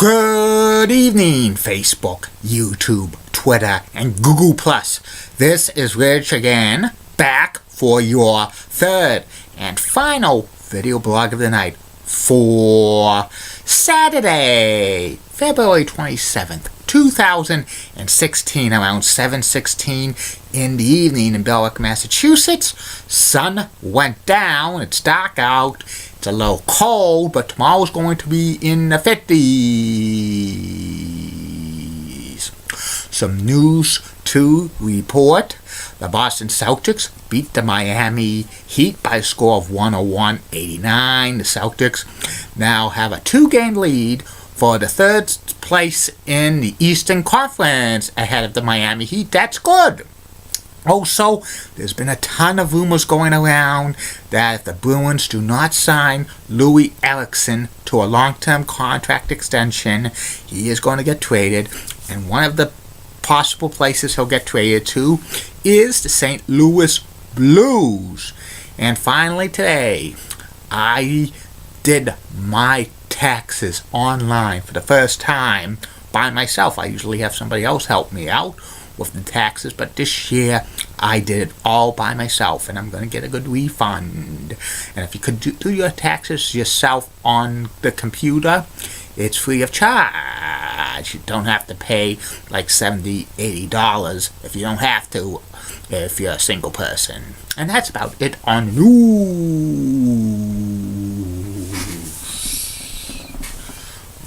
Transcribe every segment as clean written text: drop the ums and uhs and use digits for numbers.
Good evening, Facebook, YouTube, Twitter, and Google+. This is Rich again, back for your third and final video blog of the night for Saturday, February 27th, 2016, around 7:16 in the evening in Belleville, Massachusetts. Sun went down. It's dark out. It's a little cold, but tomorrow's going to be in the 50s. Some news to report. The Boston Celtics beat the Miami Heat by a score of 101-89. The Celtics now have a 2-game lead for the third place in the Eastern Conference ahead of the Miami Heat. That's good. Also, there's been a ton of rumors going around that if the Bruins do not sign Louis Eriksson to a long-term contract extension, he is going to get traded. And one of the possible places he'll get traded to is the St. Louis Blues. And finally today, I did my taxes online for the first time by myself. I usually have somebody else help me out with the taxes, but this year I did it all by myself, and I'm going to get a good refund. And if you could do your taxes yourself on the computer, it's free of charge. You don't have to pay like $70, $80 if you don't have to, if you're a single person. And that's about it on news.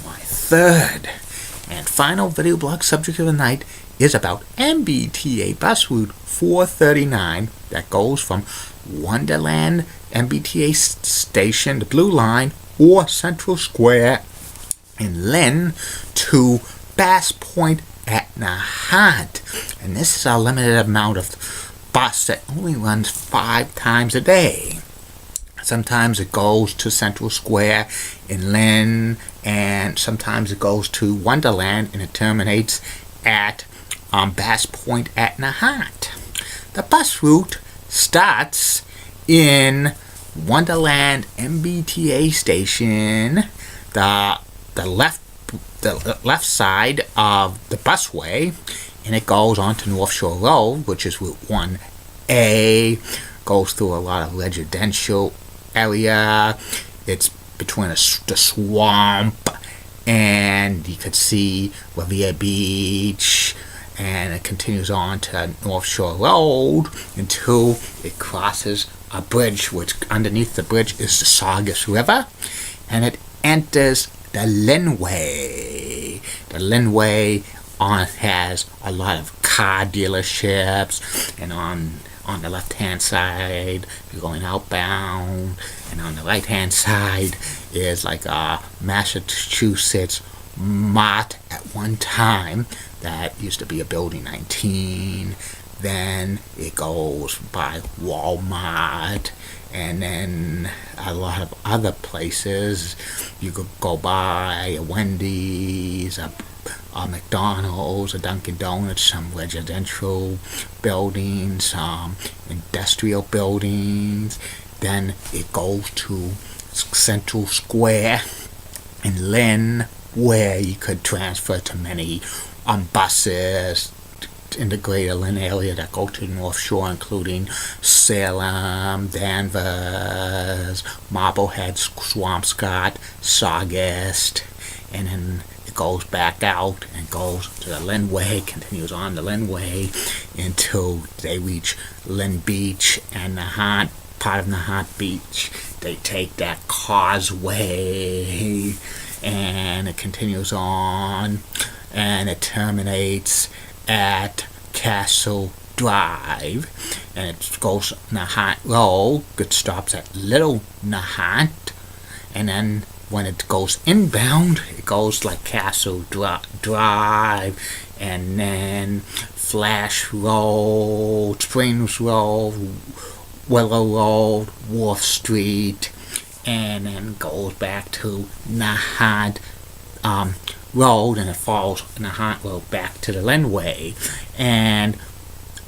My third and final video blog subject of the night is about mbta bus route 439 that goes from Wonderland mbta station, the Blue Line, or Central Square in Lynn to Bass Point at Nahant. And this is a limited amount of bus that only runs 5 times a day. Sometimes it goes to Central Square in Lynn, and sometimes it goes to Wonderland, and it terminates at Bass Point at Nahant. The bus route starts in Wonderland mbta station, the left side of the busway, and it goes on to North Shore Road, which is Route 1A. Goes through a lot of residential area. It's between the swamp, and you could see Revere Beach, and it continues on to North Shore Road until it crosses a bridge, which underneath the bridge is the Saugus River, and it enters the Lynnway. The Lynnway has a lot of car dealerships, and on the left-hand side, you're going outbound, and on the right-hand side is like a Massachusetts Mart at one time. That used to be a Building 19. Then it goes by Walmart, and then a lot of other places. You could go by a Wendy's, a McDonald's, a Dunkin' Donuts, some residential buildings, some industrial buildings. Then it goes to Central Square in Lynn, where you could transfer to many buses in the greater Lynn area that go to the North Shore, including Salem, Danvers, Marblehead, Swampscott, Saugus, and then it goes back out and goes to the Lynnway, continues on the Lynnway until they reach Lynn Beach and Nahant, part of Nahant Beach. They take that causeway, and it continues on, and it terminates at Castle Drive, and it goes Nahant Road. It stops at Little Nahant, and then when it goes inbound, it goes like Castle Drive, and then Flash Road, Springs Road, Willow Road, Wharf Street, and then goes back to Nahant Road, and it follows Nahant Road back to the Lynnway. And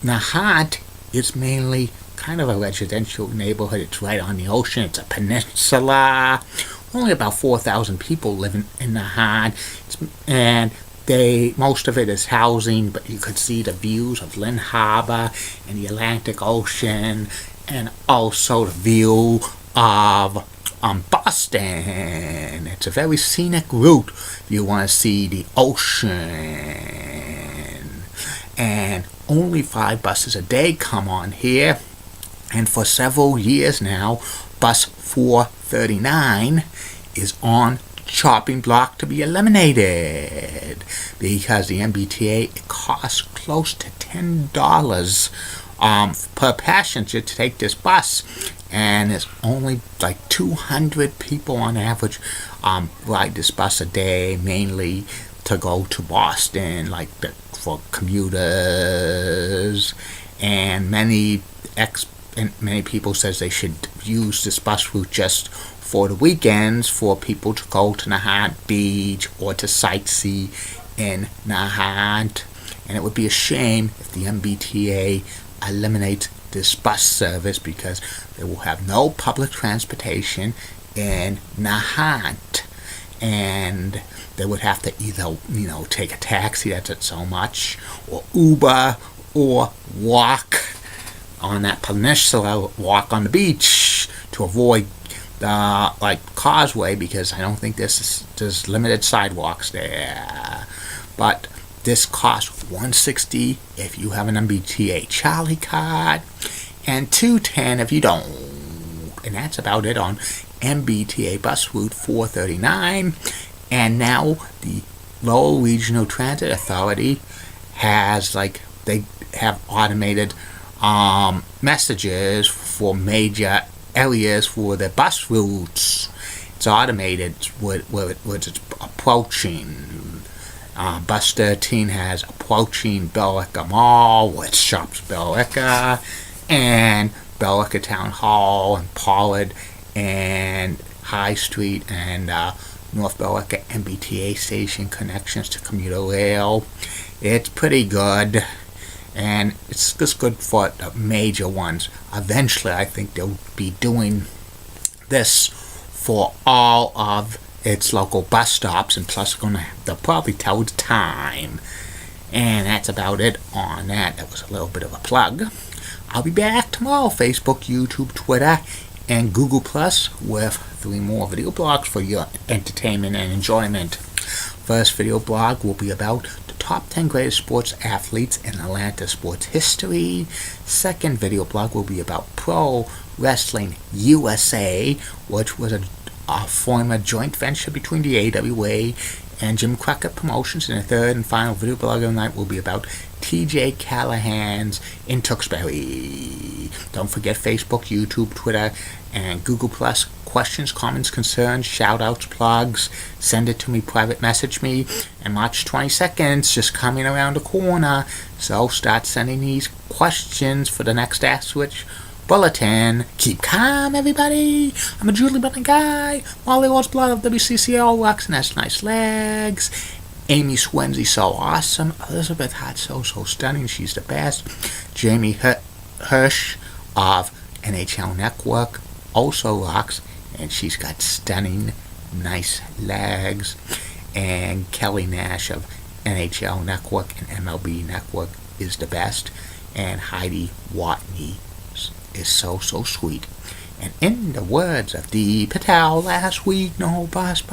Nahant is mainly kind of a residential neighborhood. It's right on the ocean. It's a peninsula only about 4,000 people live in Nahant, and most of it is housing, but you could see the views of Lynn Harbor and the Atlantic Ocean, and also the view of Boston. It's a very scenic route if you want to see the ocean. And only 5 buses a day come on here. And for several years now, bus 439 is on chopping block to be eliminated because the MBTA, it costs close to $10 per passenger to take this bus, and there's only like 200 people on average ride this bus a day, mainly to go to Boston, for commuters, and many people says they should use this bus route just for the weekends for people to go to Nahant Beach or to sightsee in Nahant. And it would be a shame if the MBTA eliminates this bus service, because they will have no public transportation in Nahant, and they would have to either take a taxi, that's at so much, or Uber, or walk on that peninsula, walk on the beach to avoid the causeway, because I don't think there's limited sidewalks there. But this costs $160 if you have an MBTA Charlie card, and $210 if you don't. And that's about it on MBTA bus route 439. And now the Lowell Regional Transit Authority has they have automated messages for major areas for the bus routes. It's automated with it's approaching. Bus 13 has approaching Billerica Mall, which shops Billerica, and Billerica Town Hall, and Pollard, and High Street, and North Billerica MBTA station connections to commuter rail. It's pretty good, and it's just good for the major ones. Eventually, I think they'll be doing this for all of its local bus stops, and plus they'll probably tell the time. And that's about it on that. That was a little bit of a plug. I'll be back tomorrow, Facebook, YouTube, Twitter, and Google Plus with 3 more video blogs for your entertainment and enjoyment. First video blog will be about the top 10 greatest sports athletes in Atlanta sports history. Second video blog will be about Pro Wrestling USA, which was a former joint venture between the AWA and Jim Crockett Promotions. And the third and final video blog of the night will be about TJ Callahan's in Tewksbury. Don't forget Facebook, YouTube, Twitter, and Google Plus. Questions, comments, concerns, shout-outs, plugs, send it to me, private message me. And March 22nd's just coming around the corner, so start sending these questions for the next Ask Switch Bulletin. Keep calm, everybody. I'm a Julie Button guy. Molly Wall's blood of WCCL rocks and has nice legs. Amy Swenzy, so awesome. Elizabeth Hart, so stunning. She's the best. Jamie Hirsch of NHL Network also rocks, and she's got stunning, nice legs. And Kelly Nash of NHL Network and MLB Network is the best. And Heidi Watney is so sweet. And in the words of Dee Patel last week, no bus.